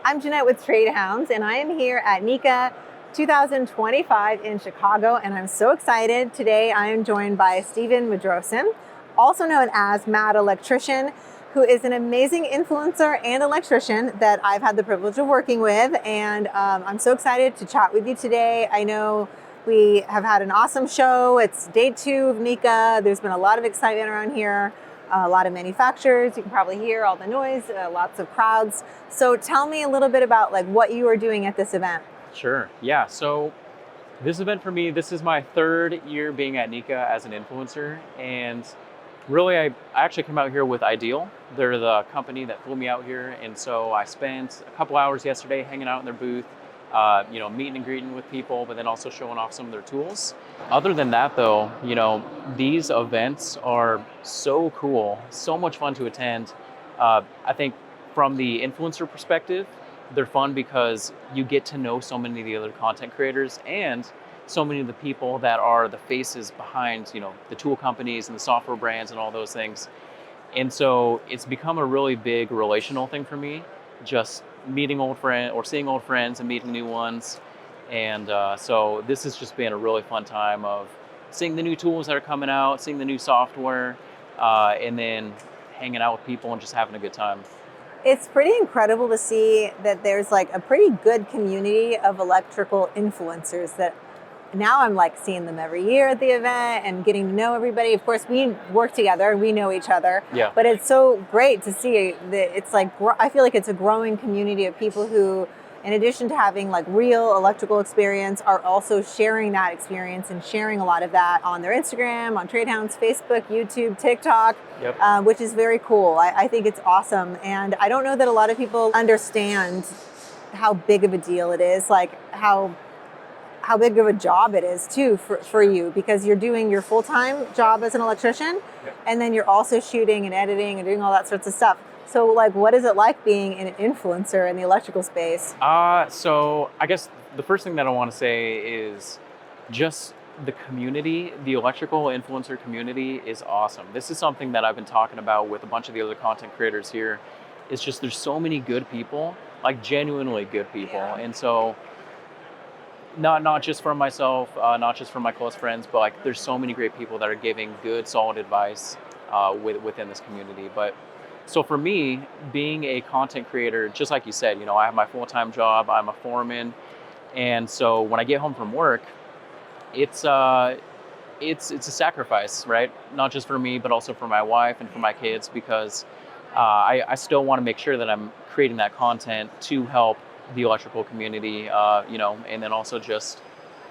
I'm Jeanette with Trade Hounds, and I am here at NECA 2025 in Chicago, and I'm so excited. Today I am joined by Steven Medrosin, also known as Mad Electrician, who is an amazing influencer and electrician that I've had the privilege of working with, and I'm so excited to chat with you today. I know we have had an awesome show. It's day 2 of NECA. There's been a lot of excitement around here. A lot of manufacturers, you can probably hear all the noise, lots of crowds. So tell me a little bit about like what you are doing at this event. Sure. Yeah. So this event for me, this is my 3rd year being at NECA as an influencer. And really, I actually came out here with Ideal. They're the company that flew me out here. And so I spent a couple hours yesterday hanging out in their booth, meeting and greeting with people, but then also showing off some of their tools. Other than that, though, these events are so cool, so much fun to attend. I think from the influencer perspective, they're fun because you get to know so many of the other content creators and so many of the people that are the faces behind, the tool companies and the software brands and all those things. And so it's become a really big relational thing for me, just meeting old friends or seeing old friends and meeting new ones. And so this has just been a really fun time of seeing the new tools that are coming out, seeing the new software, and then hanging out with people and just having a good time. It's pretty incredible to see that there's like a pretty good community of electrical influencers that now I'm like seeing them every year at the event and getting to know everybody. Of course, we work together, we know each other, Yeah. but it's so great to see that it's like, I feel like it's a growing community of people who, in addition to having like real electrical experience, are also sharing that experience and sharing a lot of that on their Instagram, on Trade Hounds, Facebook, YouTube, TikTok, Yep. which is very cool. I think it's awesome. And I don't know that a lot of people understand how big of a deal it is, like how big of a job it is too for you, because you're doing your full-time job as an electrician, Yep. and then you're also shooting and editing and doing all that sorts of stuff. So like, what is it like being an influencer in the electrical space? So I guess the first thing that I want to say is just the community, the electrical influencer community is awesome. This is something that I've been talking about with a bunch of the other content creators here. It's just there's so many good people, like genuinely good people. Yeah. And so not just for myself, not just for my close friends, but like there's so many great people that are giving good, solid advice within this community. But so for me, being a content creator, just like you said, I have my full-time job. I'm a foreman, and so when I get home from work, it's it's a sacrifice, right? Not just for me, but also for my wife and for my kids, because I still want to make sure that I'm creating that content to help the electrical community, and then also just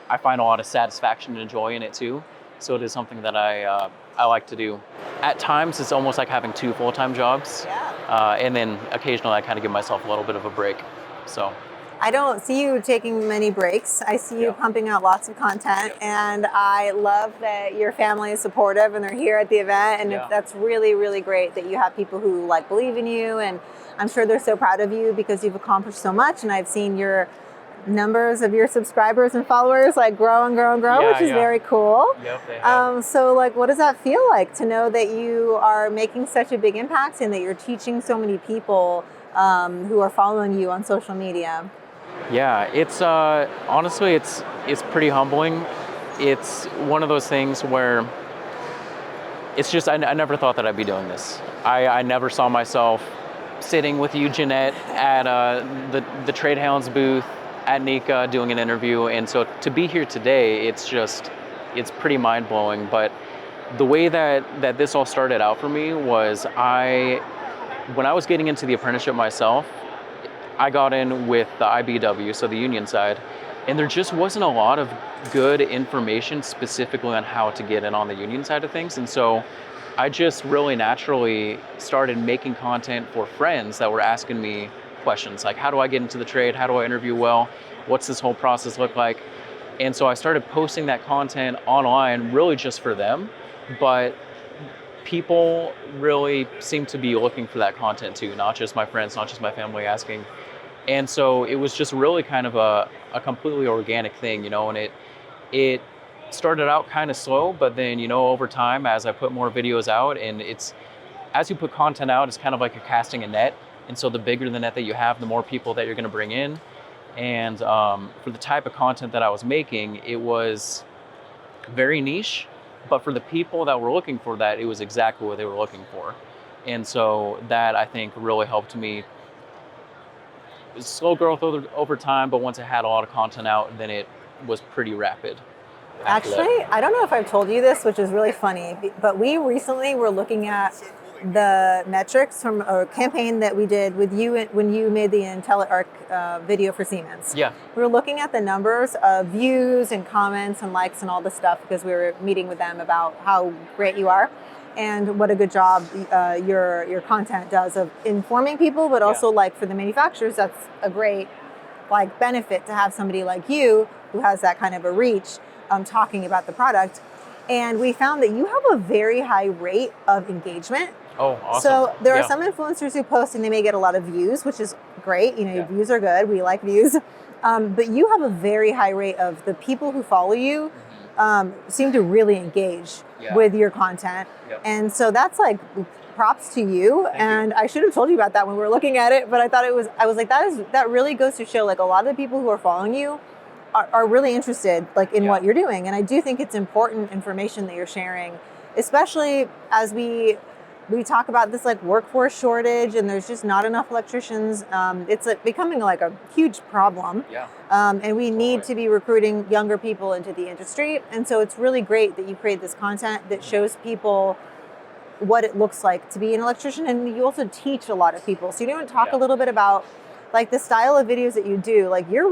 I find a lot of satisfaction and joy in it too. So it is something that I like to do. At times, it's almost like having 2 full-time jobs, Yeah. and then occasionally I kind of give myself a little bit of a break. So I don't see you taking many breaks. I see you yeah, pumping out lots of content, yeah, and I love that your family is supportive and they're here at the event. And yeah. that's really, really great that you have people who like believe in you, and I'm sure they're so proud of you because you've accomplished so much. And I've seen your numbers of your subscribers and followers like grow and grow and grow, Yeah, which is yeah. very cool. Yep, they have. So like, what does that feel like to know that you are making such a big impact and that you're teaching so many people who are following you on social media? Yeah, it's honestly, it's pretty humbling. It's one of those things where it's just I never thought that I'd be doing this. I never saw myself sitting with you, Jeanette, at the Trade Hounds booth at NECA doing an interview, and so to be here today, it's pretty mind blowing. But the way that this all started out for me was when I was getting into the apprenticeship myself, I got in with the IBW, so the union side, and there just wasn't a lot of good information specifically on how to get in on the union side of things. And so I just really naturally started making content for friends that were asking me questions like, how do I get into the trade? How do I interview well? What's this whole process look like? And so I started posting that content online really just for them. But people really seem to be looking for that content too, not just my friends, not just my family asking. And so it was just really kind of a completely organic thing, and it started out kind of slow, but then, over time, as I put more videos out, and as you put content out, it's kind of like you're casting a net, And so the bigger the net that you have, the more people that you're going to bring in. And for the type of content that I was making, it was very niche, but for the people that were looking for that, it was exactly what they were looking for. And so that, I think, really helped me. Slow growth over time, but once I had a lot of content out, then it was pretty rapid after Actually, that. I don't know if I've told you this, which is really funny, but we recently were looking at the metrics from a campaign that we did with you when you made the IntelliArc video for Siemens. Yeah. We were looking at the numbers of views and comments and likes and all this stuff because we were meeting with them about how great you are and what a good job your content does of informing people, but also like for the manufacturers, that's a great like benefit to have somebody like you who has that kind of a reach talking about the product. And we found that you have a very high rate of engagement. Oh, awesome. So there are some influencers who post and they may get a lot of views, which is great. You know, your views are good. We like views. But you have a very high rate of the people who follow you seem to really engage with your content. And so that's like props to you. And I should have told you about that when we were looking at it, but I thought I was like, that really goes to show like a lot of the people who are following you are really interested like in what you're doing. And I do think it's important information that you're sharing, especially as we talk about this like workforce shortage and there's just not enough electricians. It's like becoming like a huge problem. And we need to be recruiting younger people into the industry. And so it's really great that you create this content that shows people what it looks like to be an electrician. And you also teach a lot of people. So you want to talk a little bit about like the style of videos that you do. Like you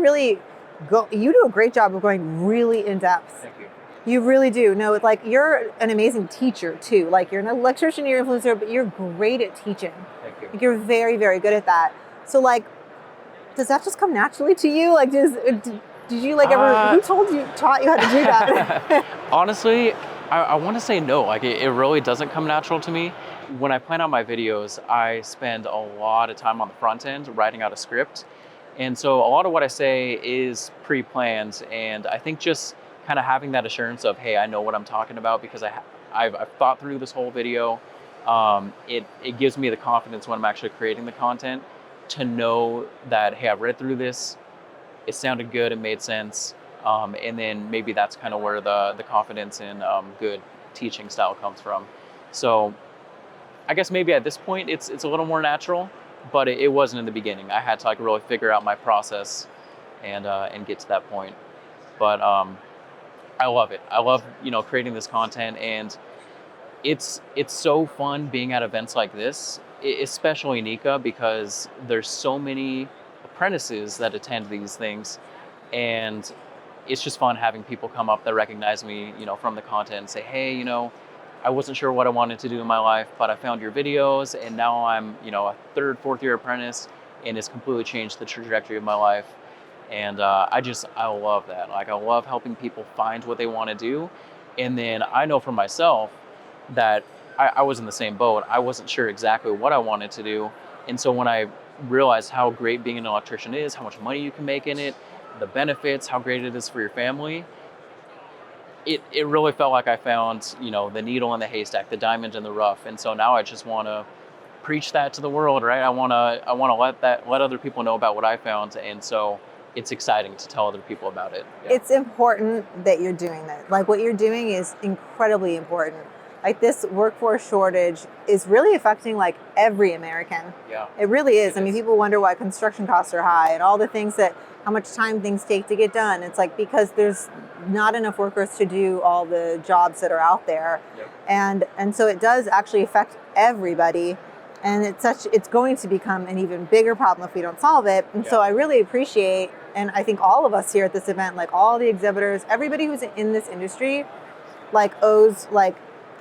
do a great job of going really in depth. Thank you. You really do. No, it's like you're an amazing teacher too. Like you're an electrician, you're an influencer, but you're great at teaching. Thank you. Like you're very, very good at that. So like, does that just come naturally to you? Like, did you like ever? Who taught you how to do that? Honestly, I want to say no. Like it really doesn't come natural to me. When I plan out my videos, I spend a lot of time on the front end writing out a script. And so a lot of what I say is pre-planned, and I think just kind of having that assurance of, hey, I know what I'm talking about because I've thought through this whole video. It gives me the confidence when I'm actually creating the content to know that, hey, I've read through this, it sounded good, it made sense, and then maybe that's kind of where the confidence in good teaching style comes from. So I guess maybe at this point it's a little more natural. But it wasn't in the beginning. I had to like really figure out my process and get to that point. But I love it. I love creating this content, and it's so fun being at events like this, especially NECA, because there's so many apprentices that attend these things, and it's just fun having people come up that recognize me, from the content and say, hey, I wasn't sure what I wanted to do in my life, but I found your videos, and now I'm, a third, fourth year apprentice, and it's completely changed the trajectory of my life. And I love that. Like, I love helping people find what they want to do. And then I know for myself that I was in the same boat. I wasn't sure exactly what I wanted to do. And so when I realized how great being an electrician is, how much money you can make in it, the benefits, how great it is for your family, it really felt like I found, the needle in the haystack, the diamond in the rough. And so now I just want to preach that to the world, right? I want to let other people know about what I found. And so it's exciting to tell other people about it. Yeah. It's important that you're doing that. Like what you're doing is incredibly important. Like this workforce shortage is really affecting like every American. Yeah. It really is. I mean, people wonder why construction costs are high and all the things how much time things take to get done. It's like because there's not enough workers to do all the jobs that are out there. Yep. And so it does actually affect everybody. And it's going to become an even bigger problem if we don't solve it. And so I really appreciate, and I think all of us here at this event, like all the exhibitors, everybody who's in this industry, like owes like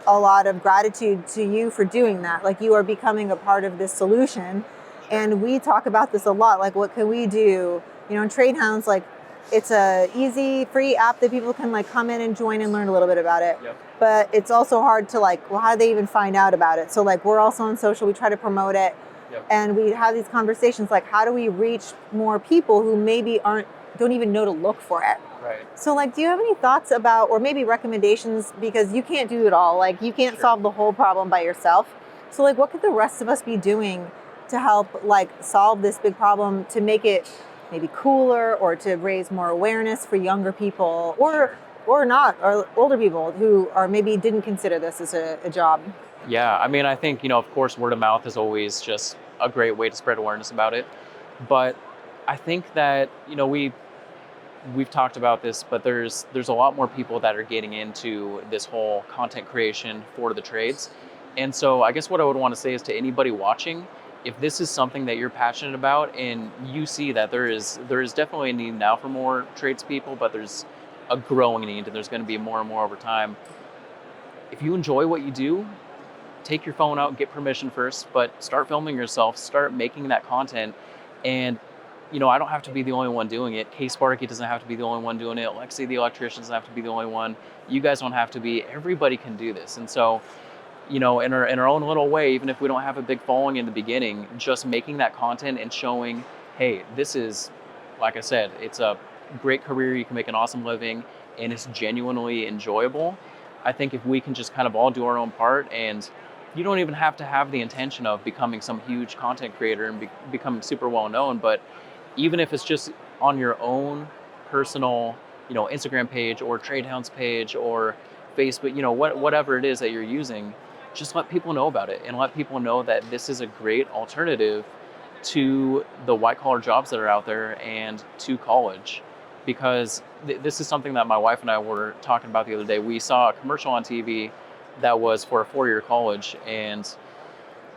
a lot of gratitude to you for doing that. Like you are becoming a part of this solution. And we talk about this a lot. Like what can we do? In Trade Hounds, like it's a easy, free app that people can like come in and join and learn a little bit about it. Yep. But it's also hard to like, well, how do they even find out about it? So like we're also on social, we try to promote it. Yep. And we have these conversations like, how do we reach more people who maybe don't even know to look for it? Right. So like, do you have any thoughts about, or maybe recommendations, because you can't do it all. Like you can't solve the whole problem by yourself. So like, what could the rest of us be doing to help like solve this big problem, to make it maybe cooler or to raise more awareness for younger people or not, or older people who are maybe didn't consider this as a job? Yeah, I mean, I think, of course, word of mouth is always just a great way to spread awareness about it. But I think that, we've talked about this, but there's a lot more people that are getting into this whole content creation for the trades. And so I guess what I would want to say is to anybody watching, if this is something that you're passionate about and you see that there is definitely a need now for more tradespeople, but there's a growing need and there's going to be more and more over time. If you enjoy what you do, take your phone out, get permission first, but start filming yourself, start making that content. And, I don't have to be the only one doing it. Kay Sparky doesn't have to be the only one doing it. Lexi the electrician doesn't have to be the only one. You guys don't have to be. Everybody can do this. And so, in our own little way, even if we don't have a big following in the beginning, just making that content and showing, hey, this is, like I said, it's a great career. You can make an awesome living and it's genuinely enjoyable. I think if we can just kind of all do our own part, and you don't even have to have the intention of becoming some huge content creator and becoming super well known, but even if it's just on your own personal, Instagram page or Trade Hounds page or Facebook, whatever it is that you're using, just let people know about it and let people know that this is a great alternative to the white collar jobs that are out there and to college. Because this is something that my wife and I were talking about the other day. We saw a commercial on TV that was for a 4-year college, and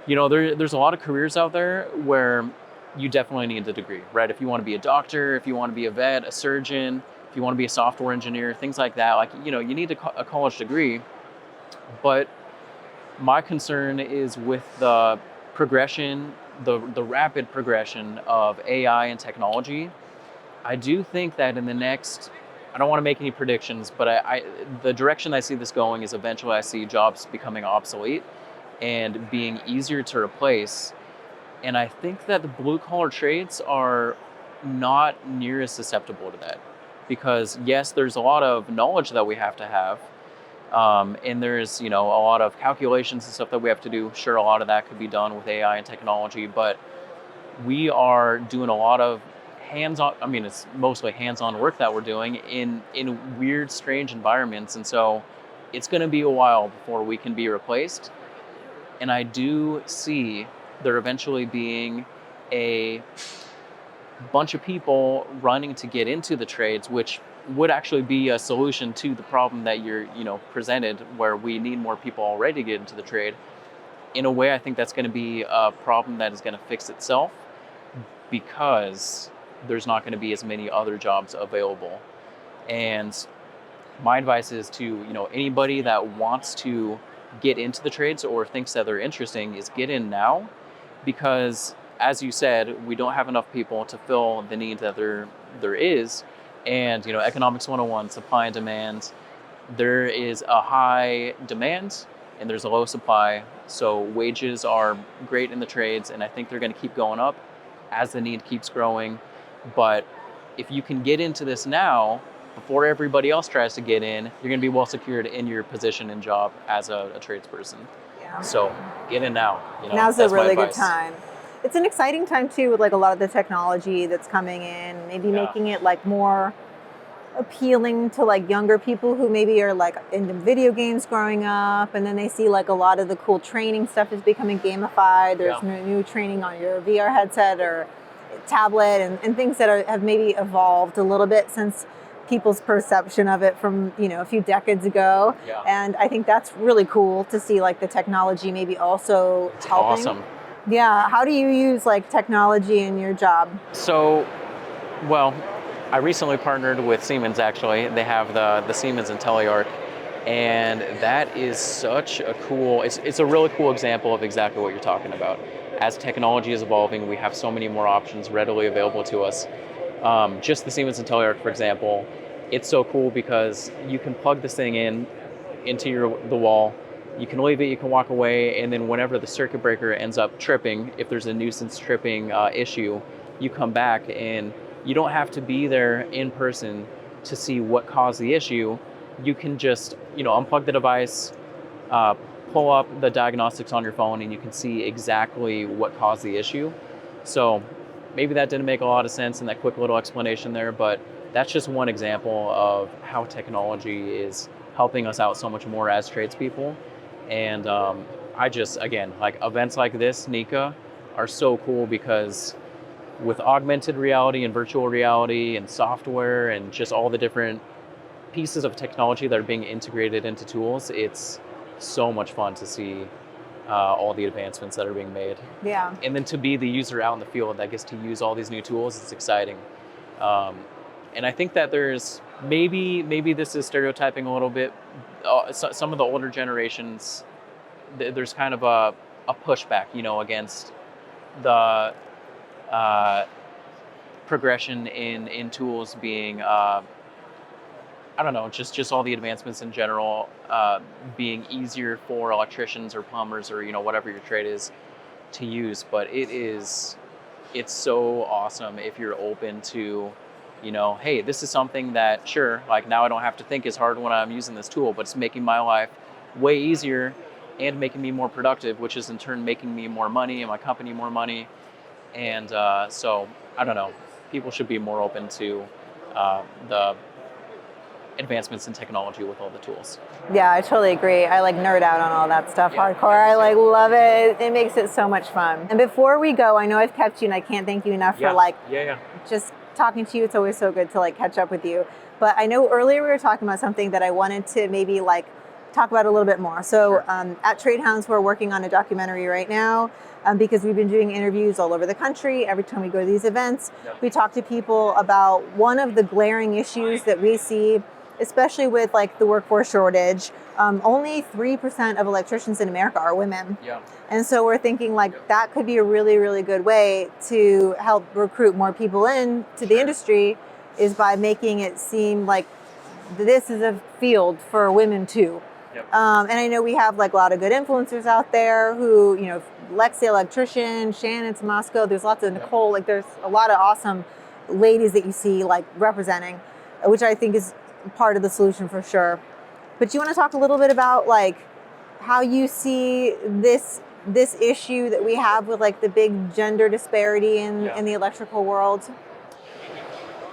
there's a lot of careers out there where you definitely need the degree, right? If you want to be a doctor, if you want to be a vet, a surgeon, if you want to be a software engineer, things like that, like, you need a college degree. But my concern is with the progression, the rapid progression of AI and technology. I do think that in the next, I don't want to make any predictions, but the direction I see this going is eventually I see jobs becoming obsolete and being easier to replace. And I think that the blue collar trades are not near as susceptible to that, because yes, there's a lot of knowledge that we have to have. And there's, a lot of calculations and stuff that we have to do. Sure, a lot of that could be done with AI and technology, but we are doing a lot of hands-on, it's mostly hands-on work that we're doing in weird, strange environments. And so it's going to be a while before we can be replaced. And I do see there eventually being a bunch of people running to get into the trades, which would actually be a solution to the problem that you're, presented, where we need more people already to get into the trade. In a way, I think that's going to be a problem that is going to fix itself, because there's not going to be as many other jobs available. And my advice is to, anybody that wants to get into the trades or thinks that they're interesting, is get in now, because as you said, we don't have enough people to fill the need that there is. And, economics 101, supply and demand, there is a high demand and there's a low supply. So wages are great in the trades, and I think they're going to keep going up as the need keeps growing. But if you can get into this now, before everybody else tries to get in, you're going to be well secured in your position and job as a tradesperson. Yeah. So get in now. Now's a that's my really good advice. time. It's an exciting time too, with like a lot of the technology that's coming in, maybe making it like more appealing to like younger people who maybe are like into video games growing up, and then they see like a lot of the cool training stuff is becoming gamified. There's new training on your VR headset or tablet, and things that have maybe evolved a little bit since people's perception of it from a few decades ago. And I think that's really cool to see like the technology maybe also helping. Awesome. Yeah. How do you use like technology in your job? So, well, I recently partnered with Siemens. Actually, they have the Siemens IntelliArc, and that is such a cool. It's a really cool example of exactly what you're talking about. As technology is evolving, we have so many more options readily available to us. Just the Siemens IntelliArc, for example, it's so cool because you can plug this thing into the wall. You can leave it, you can walk away, and then whenever the circuit breaker ends up tripping, if there's a nuisance tripping issue, you come back and you don't have to be there in person to see what caused the issue. You can just, unplug the device, pull up the diagnostics on your phone and you can see exactly what caused the issue. So maybe that didn't make a lot of sense in that quick little explanation there, but that's just one example of how technology is helping us out so much more as tradespeople. And I just, again, like events like this, NECA, are so cool because with augmented reality and virtual reality and software and just all the different pieces of technology that are being integrated into tools, it's so much fun to see all the advancements that are being made. Yeah. And then to be the user out in the field that gets to use all these new tools, it's exciting. Um, and I think that there's maybe this is stereotyping a little bit. Some of the older generations, there's kind of a pushback, against the progression in tools being I don't know, just all the advancements in general being easier for electricians or plumbers or whatever your trade is to use. But it's so awesome if you're open to, hey, this is something that, sure, like now I don't have to think as hard when I'm using this tool, but it's making my life way easier and making me more productive, which is in turn making me more money and my company more money. And so I don't know, people should be more open to the advancements in technology with all the tools. Yeah, I totally agree. I like nerd out on all that stuff Yeah, hardcore. I like love it. It makes it so much fun. And before we go, I know I've kept you and I can't thank you enough for just talking to you. It's always so good to like catch up with you. But I know earlier we were talking about something that I wanted to maybe like talk about a little bit more. So Sure. at Trade Hounds, we're working on a documentary right now because we've been doing interviews all over the country. Every time we go to these events, we talk to people about one of the glaring issues that we see, especially with like the workforce shortage. Only 3% of electricians in America are women. Yeah. And so we're thinking like that could be a really, really good way to help recruit more people in to the industry is by making it seem like this is a field for women too. Yep. And I know we have like a lot of good influencers out there who, Lexi Electrician, Shannon Tomasco, there's lots of Nicole, like there's a lot of awesome ladies that you see like representing, which I think is part of the solution for sure. But you want to talk a little bit about like how you see this issue that we have with like the big gender disparity in the electrical world?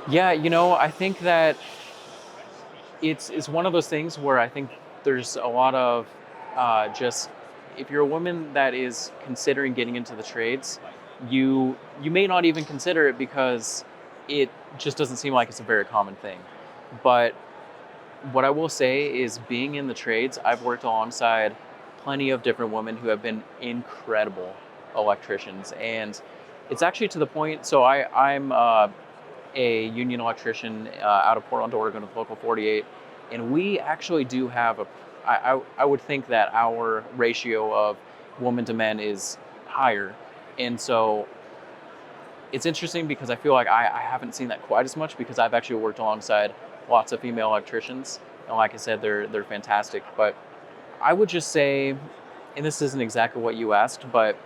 Yeah, I think that it's one of those things where I think there's a lot of just if you're a woman that is considering getting into the trades, you may not even consider it because it just doesn't seem like it's a very common thing. But what I will say is being in the trades, I've worked alongside plenty of different women who have been incredible electricians. And it's actually to the point, so I'm a union electrician out of Portland, Oregon with Local 48. And we actually do have I would think that our ratio of women to men is higher. And so it's interesting because I feel like I haven't seen that quite as much because I've actually worked alongside lots of female electricians. And like I said, they're fantastic. But I would just say, and this isn't exactly what you asked, but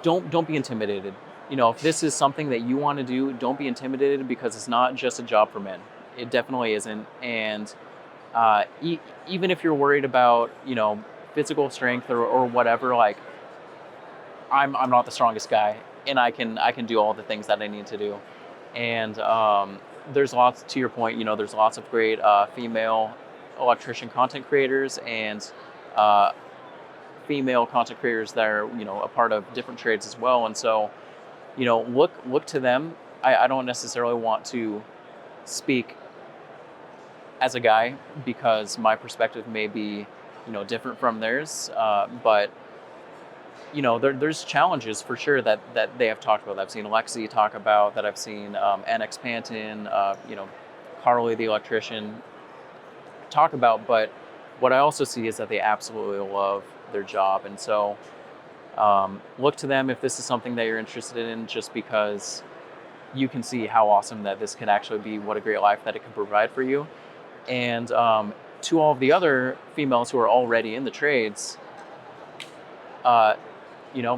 don't be intimidated. If this is something that you want to do, don't be intimidated because it's not just a job for men. It definitely isn't. And even if you're worried about, physical strength or whatever, like I'm not the strongest guy and I can do all the things that I need to do. And there's lots, to your point, there's lots of great female electrician content creators and female content creators that are, a part of different trades as well. And so, look to them. I don't necessarily want to speak as a guy because my perspective may be, different from theirs. But there's challenges for sure that they have talked about. I've seen Lexi talk about that. I've seen NX Panton, Carly the electrician talk about. But what I also see is that they absolutely love their job, and so look to them if this is something that you're interested in. Just because you can see how awesome that this can actually be, what a great life that it can provide for you, and to all of the other females who are already in the trades.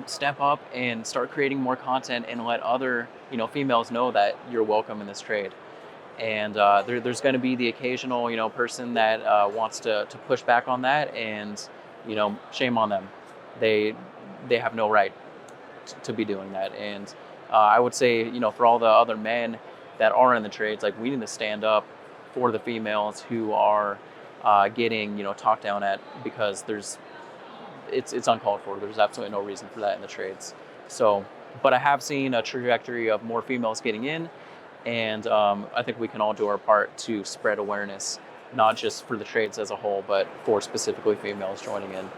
Step up and start creating more content and let other, females know that you're welcome in this trade. And there's going to be the occasional, person that wants to push back on that, and shame on them. They they have no right to be doing that. And I would say, for all the other men that are in the trades, like, we need to stand up for the females who are getting, talked down at, because it's uncalled for. There's absolutely no reason for that in the trades. So, but I have seen a trajectory of more females getting in, and I think we can all do our part to spread awareness, not just for the trades as a whole, but for specifically females joining in.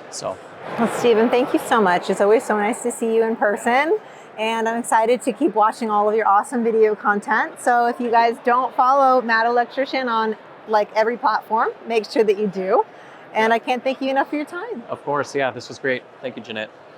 So, Well, Stephen, thank you so much. It's always so nice to see you in person. And I'm excited to keep watching all of your awesome video content. So if you guys don't follow Mad Electrician on like every platform, make sure that you do. And I can't thank you enough for your time. of course, yeah, this was great. Thank you, Jeanette.